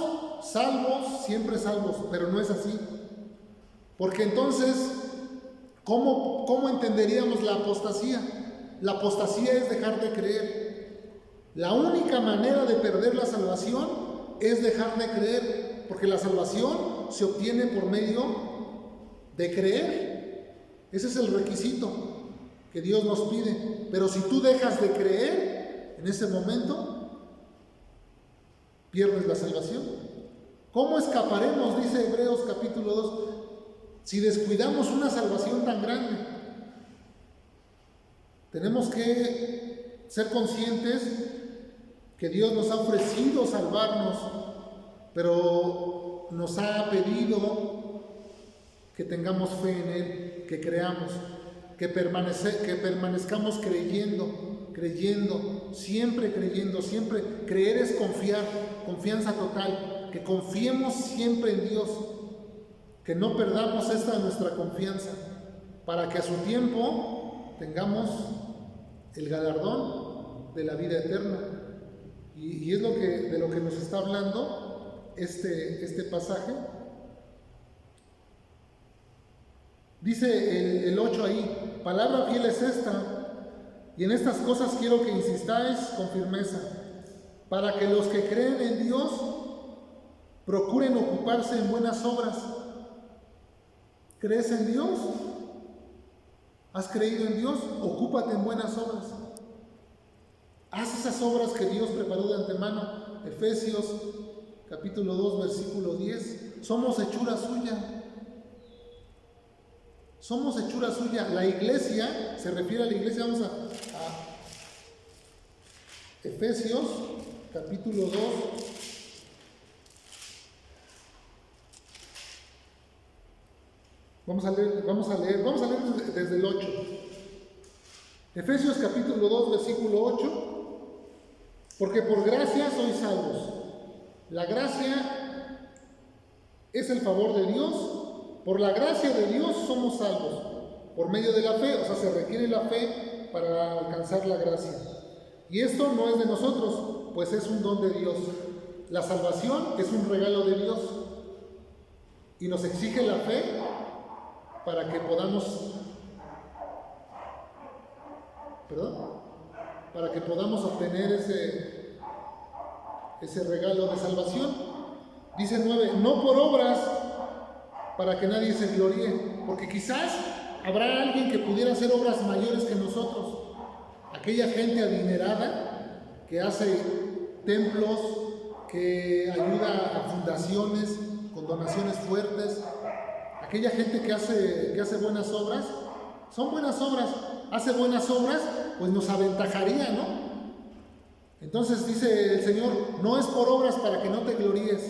siempre salvos, pero no es así. Porque entonces, ¿cómo entenderíamos la apostasía? La apostasía es dejar de creer. La única manera de perder la salvación es dejar de creer, porque la salvación se obtiene por medio de creer. Ese es el requisito que Dios nos pide. Pero si tú dejas de creer, en ese momento pierdes la salvación. ¿Cómo escaparemos? Dice Hebreos capítulo 2, si descuidamos una salvación tan grande. Tenemos que ser conscientes que Dios nos ha ofrecido salvarnos, pero nos ha pedido que tengamos fe en Él, que creamos, que permanezcamos creyendo, siempre creyendo, siempre. Creer es confiar, confianza total, que confiemos siempre en Dios, que no perdamos esta nuestra confianza, para que a su tiempo tengamos el galardón de la vida eterna. Y es de lo que nos está hablando este pasaje. Dice el 8 ahí, palabra fiel es esta, y en estas cosas quiero que insistáis con firmeza, para que los que creen en Dios procuren ocuparse en buenas obras. ¿Crees en Dios? ¿Has creído en Dios? Ocúpate en buenas obras. Haz esas obras que Dios preparó de antemano. Efesios capítulo 2, versículo 10. Somos hechura suya. Somos hechura suya. La iglesia, se refiere a la iglesia, vamos a Efesios capítulo 2. Vamos a leer desde el 8. Efesios capítulo 2, versículo 8. Porque por gracia sois salvos. La gracia es el favor de Dios. Por la gracia de Dios somos salvos. Por medio de la fe, o sea, se requiere la fe para alcanzar la gracia. Y esto no es de nosotros, pues es un don de Dios. La salvación es un regalo de Dios. Y nos exige la fe para que podamos obtener ese regalo de salvación. Dice 9, no por obras para que nadie se gloríe, porque quizás habrá alguien que pudiera hacer obras mayores que nosotros. Aquella gente adinerada que hace templos, que ayuda a fundaciones con donaciones fuertes, aquella gente que hace buenas obras, son buenas obras, hace buenas obras, pues nos aventajaría, ¿no? Entonces dice el Señor, no es por obras para que no te gloríes.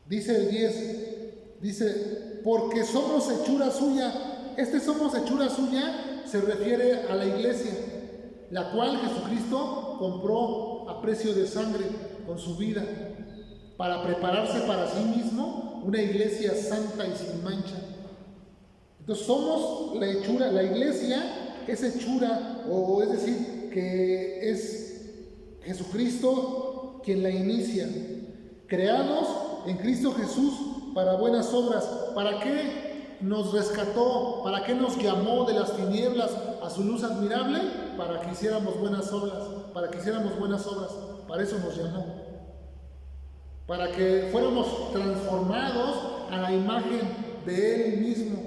Dice el 10, dice, porque somos hechura suya. Somos hechura suya se refiere a la iglesia, la cual Jesucristo compró a precio de sangre con su vida, para prepararse para sí mismo una iglesia santa y sin mancha. Entonces somos la hechura, la iglesia es hechura, o es decir, que es Jesucristo quien la inicia, creados en Cristo Jesús para buenas obras. ¿Para qué nos rescató? ¿Para qué nos llamó de las tinieblas a su luz admirable? Para que hiciéramos buenas obras, para eso nos llamó. Para que fuéramos transformados a la imagen de Él mismo,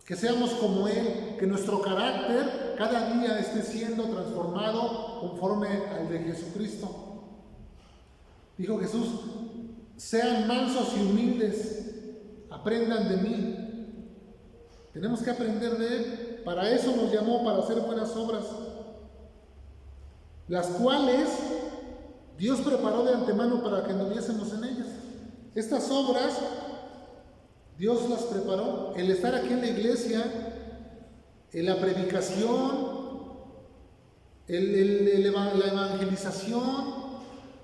que seamos como Él, que nuestro carácter cada día esté siendo transformado conforme al de Jesucristo. Dijo Jesús, sean mansos y humildes, aprendan de mí. Tenemos que aprender de Él. Para eso nos llamó, para hacer buenas obras, las cuales Dios preparó de antemano para que anduviésemos en ellas. Estas obras Dios las preparó. El estar aquí en la iglesia, en la predicación, la evangelización,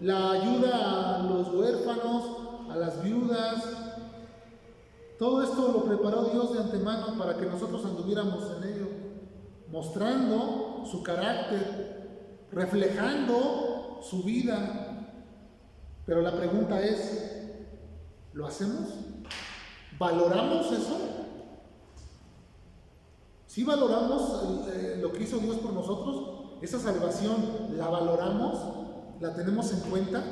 la ayuda a los huérfanos, a las viudas, todo esto lo preparó Dios de antemano para que nosotros anduviéramos en ello, mostrando su carácter, reflejando su vida. Pero la pregunta es, ¿lo hacemos? ¿Valoramos eso? ¿Sí valoramos lo que hizo Dios por nosotros? ¿Esa salvación la valoramos? ¿La tenemos en cuenta?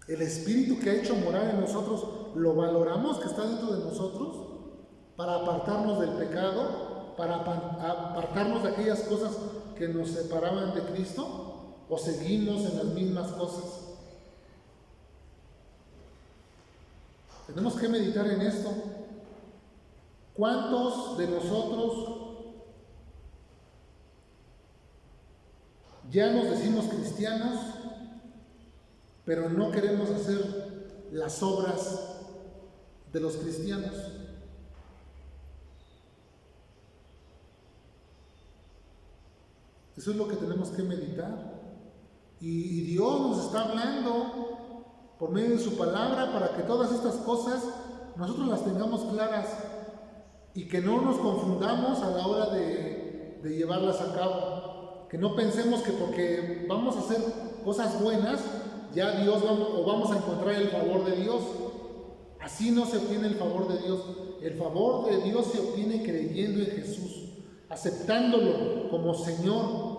¿El Espíritu que ha hecho morar en nosotros, lo valoramos, que está dentro de nosotros? Para apartarnos del pecado, para apartarnos de aquellas cosas que nos separaban de Cristo, ¿o seguimos en las mismas cosas? Tenemos que meditar en esto. ¿Cuántos de nosotros ya nos decimos cristianos, pero no queremos hacer las obras de los cristianos? Eso es lo que tenemos que meditar. Y Dios nos está hablando por medio de su palabra para que todas estas cosas nosotros las tengamos claras y que no nos confundamos a la hora de llevarlas a cabo. Que no pensemos que porque vamos a hacer cosas buenas, ya vamos a encontrar el favor de Dios. Así no se obtiene el favor de Dios. El favor de Dios se obtiene creyendo en Jesús, aceptándolo como Señor,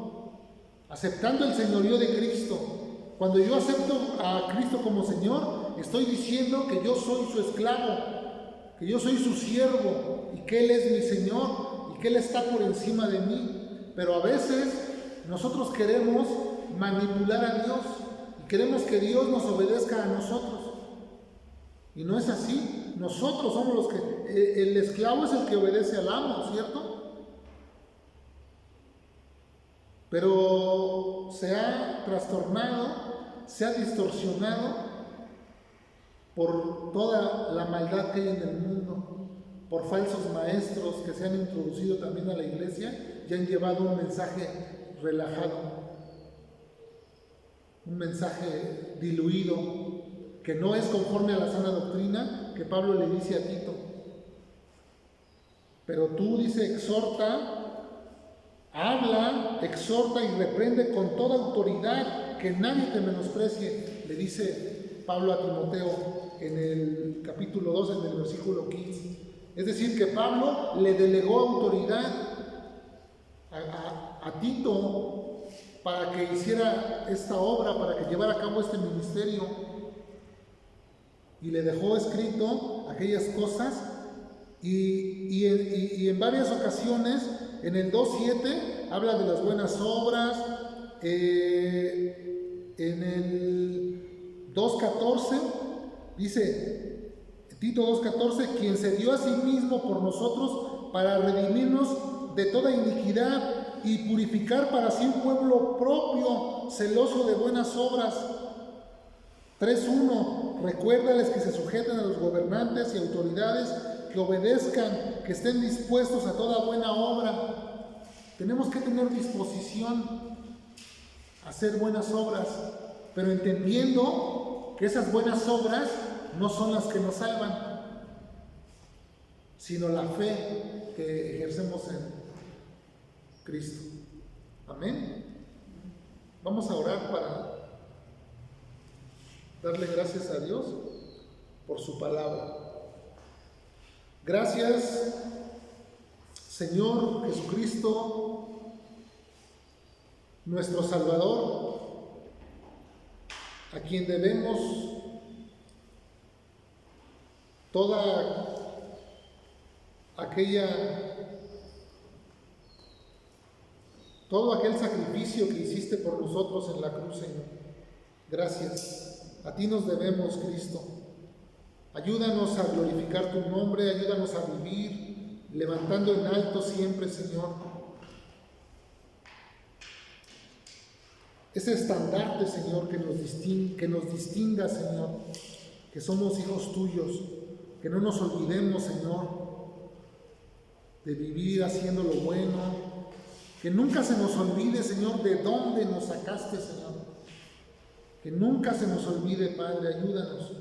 aceptando el señorío de Cristo. Cuando yo acepto a Cristo como Señor, estoy diciendo que yo soy su esclavo, que yo soy su siervo y que Él es mi Señor y que Él está por encima de mí. Pero a veces nosotros queremos manipular a Dios y queremos que Dios nos obedezca a nosotros. Y no es así. Nosotros somos los que... el esclavo es el que obedece al amo, ¿cierto? Pero se ha trastornado, se ha distorsionado por toda la maldad que hay en el mundo, por falsos maestros que se han introducido también a la iglesia y han llevado un mensaje relajado, un mensaje diluido, que no es conforme a la sana doctrina que Pablo le dice a Tito. Pero tú, dice, exhorta, habla, exhorta y reprende con toda autoridad, que nadie te menosprecie, le dice Pablo a Timoteo en el capítulo 2, en el versículo 15. Es decir, que Pablo le delegó autoridad a Tito para que hiciera esta obra, para que llevara a cabo este ministerio. Y le dejó escrito aquellas cosas y en varias ocasiones, en el 2.7 habla de las buenas obras, en el 2.14 dice, Tito 2.14, quien se dio a sí mismo por nosotros para redimirnos de toda iniquidad y purificar para sí un pueblo propio, celoso de buenas obras. 3.1, recuérdales que se sujeten a los gobernantes y autoridades, que obedezcan, que estén dispuestos a toda buena obra. Tenemos que tener disposición a hacer buenas obras, pero entendiendo que esas buenas obras no son las que nos salvan, sino la fe que ejercemos en Cristo. Amén. Vamos a orar para darle gracias a Dios por su palabra. Gracias, Señor Jesucristo, nuestro Salvador, a quien debemos todo aquel sacrificio que hiciste por nosotros en la cruz, Señor. Gracias. A ti nos debemos, Cristo. Ayúdanos a glorificar tu nombre, ayúdanos a vivir levantando en alto siempre, Señor, ese estandarte, Señor, que nos distinga, Señor, que somos hijos tuyos, que no nos olvidemos, Señor, de vivir haciendo lo bueno, que nunca se nos olvide, Señor, de dónde nos sacaste, Señor. Que nunca se nos olvide, Padre, ayúdanos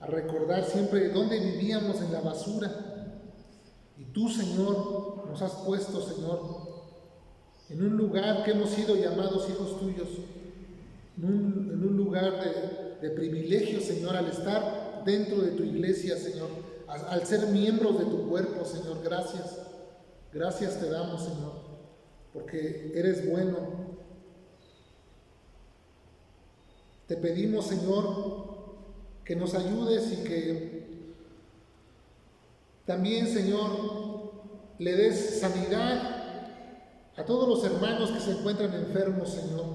a recordar siempre dónde vivíamos, en la basura. Y tú, Señor, nos has puesto, Señor, en un lugar que hemos sido llamados hijos tuyos, en un lugar de privilegio, Señor, al estar dentro de tu iglesia, Señor, al ser miembros de tu cuerpo, Señor. Gracias. Gracias te damos, Señor, porque eres bueno. Te pedimos, Señor, que nos ayudes y que también, Señor, le des sanidad a todos los hermanos que se encuentran enfermos, Señor.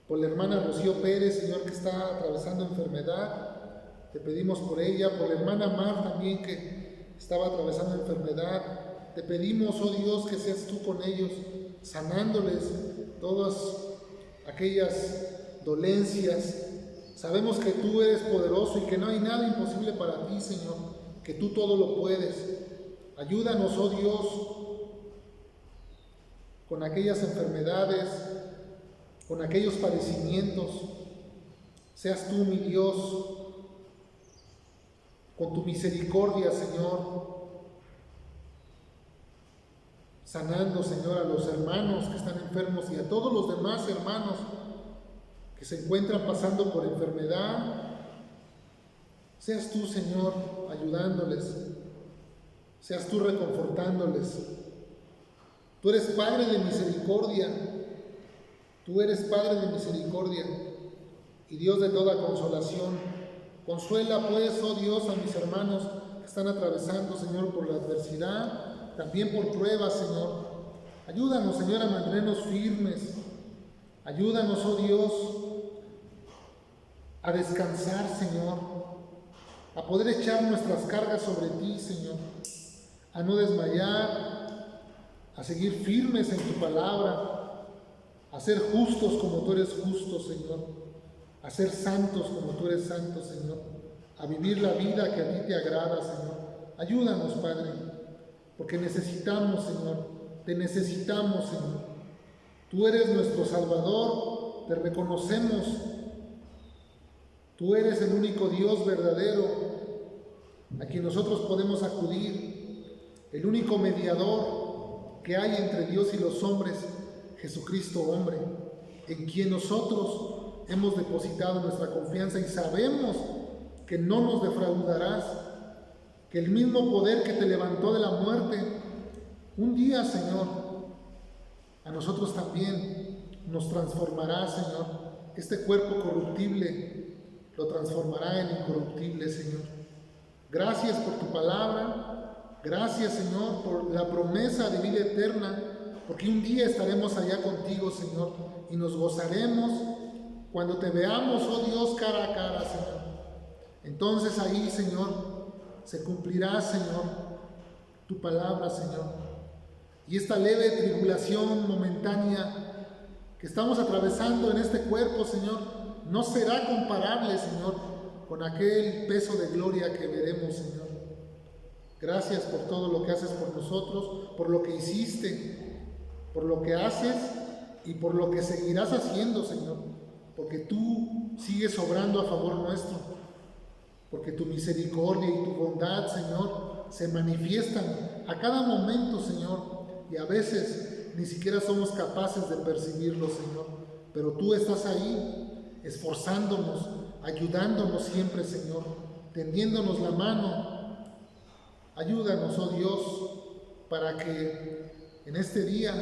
Por la hermana Rocío Pérez, Señor, que está atravesando enfermedad. Te pedimos por ella, por la hermana Mar también, que estaba atravesando enfermedad. Te pedimos, oh Dios, que seas tú con ellos, sanándoles todas aquellas dolencias. Sabemos que tú eres poderoso y que no hay nada imposible para ti, Señor, que tú todo lo puedes. Ayúdanos, oh Dios, con aquellas enfermedades, con aquellos padecimientos. Seas tú, mi Dios, con tu misericordia, Señor, sanando, Señor, a los hermanos que están enfermos y a todos los demás hermanos que se encuentran pasando por enfermedad. Seas tú, Señor, ayudándoles. Seas tú reconfortándoles. Tú eres Padre de misericordia. Tú eres Padre de misericordia y Dios de toda consolación. Consuela, pues, oh Dios, a mis hermanos que están atravesando, Señor, por la adversidad, también por pruebas, Señor. Ayúdanos, Señor, a mantenernos firmes. Ayúdanos, oh Dios, a descansar, Señor, a poder echar nuestras cargas sobre ti, Señor, a no desmayar, a seguir firmes en tu palabra, a ser justos como tú eres justo, Señor, a ser santos como tú eres santo, Señor, a vivir la vida que a ti te agrada, Señor. Ayúdanos, Padre, porque necesitamos, Señor, te necesitamos, Señor. Tú eres nuestro Salvador, te reconocemos. Tú eres el único Dios verdadero a quien nosotros podemos acudir, el único mediador que hay entre Dios y los hombres, Jesucristo hombre, en quien nosotros hemos depositado nuestra confianza y sabemos que no nos defraudarás, que el mismo poder que te levantó de la muerte, un día, Señor, a nosotros también nos transformará, Señor. Este cuerpo corruptible lo transformará en incorruptible, Señor. Gracias por tu palabra. Gracias, Señor, por la promesa de vida eterna, porque un día estaremos allá contigo, Señor, y nos gozaremos cuando te veamos, oh Dios, cara a cara, Señor. Entonces ahí, Señor, se cumplirá, Señor, tu palabra, Señor. Y esta leve tribulación momentánea que estamos atravesando en este cuerpo, Señor, no será comparable, Señor, con aquel peso de gloria que veremos, Señor. Gracias por todo lo que haces por nosotros, por lo que hiciste, por lo que haces y por lo que seguirás haciendo, Señor, porque tú sigues obrando a favor nuestro, porque tu misericordia y tu bondad, Señor, se manifiestan a cada momento, Señor, y a veces ni siquiera somos capaces de percibirlo, Señor, pero tú estás ahí, esforzándonos, ayudándonos siempre, Señor, tendiéndonos la mano. Ayúdanos, oh Dios, para que en este día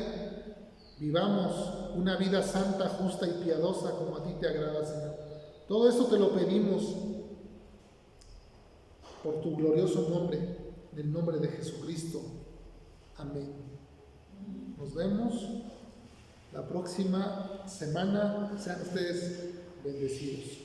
vivamos una vida santa, justa y piadosa como a ti te agrada, Señor. Todo esto te lo pedimos por tu glorioso nombre, en el nombre de Jesucristo. Amén. Nos vemos la próxima semana. Sean ustedes bendecidos.